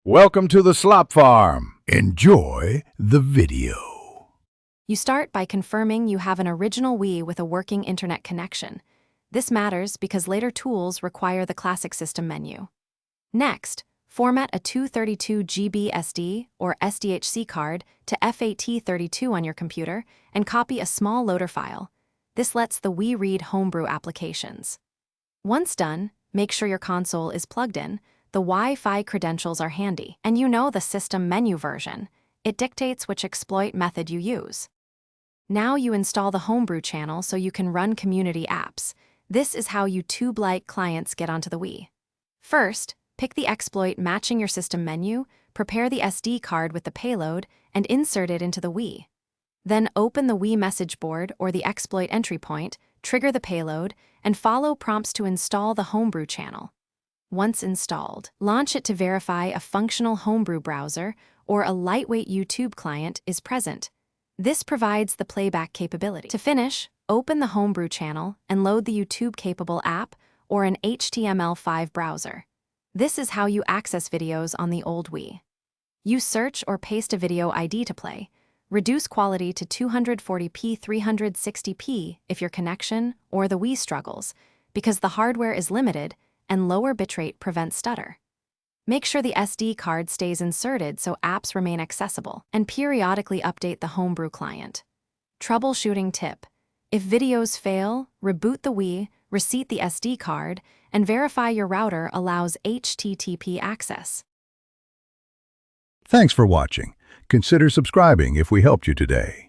Welcome to the Slop Farm. Enjoy the video. You start by confirming you have an original Wii with a working internet connection. This matters because later tools require the classic system menu. Next, format a 232 GB SD or SDHC card to FAT32 on your computer and copy a small loader file. This lets the Wii read homebrew applications. Once done, make sure your console is plugged in. The Wi-Fi credentials are handy, and you know the system menu version. It dictates which exploit method you use. Now you install the Homebrew channel so you can run community apps. This is how YouTube-like clients get onto the Wii. First, pick the exploit matching your system menu, prepare the SD card with the payload, and insert it into the Wii. Then open the Wii message board or the exploit entry point, trigger the payload, and follow prompts to install the Homebrew channel. Once installed, launch it to verify a functional Homebrew browser or a lightweight YouTube client is present. This provides the playback capability. To finish, open the Homebrew channel and load the YouTube-capable app or an HTML5 browser. This is how you access videos on the old Wii. Use search or paste a video ID to play. Reduce quality to 240p 360p if your connection or the Wii struggles, because the hardware is limited and lower bitrate prevents stutter. Make sure the SD card stays inserted so apps remain accessible, and periodically update the Homebrew client. Troubleshooting tip: if videos fail, reboot the Wii, reseat the SD card, and verify your router allows HTTP access. Thanks for watching. Consider subscribing if we helped you today.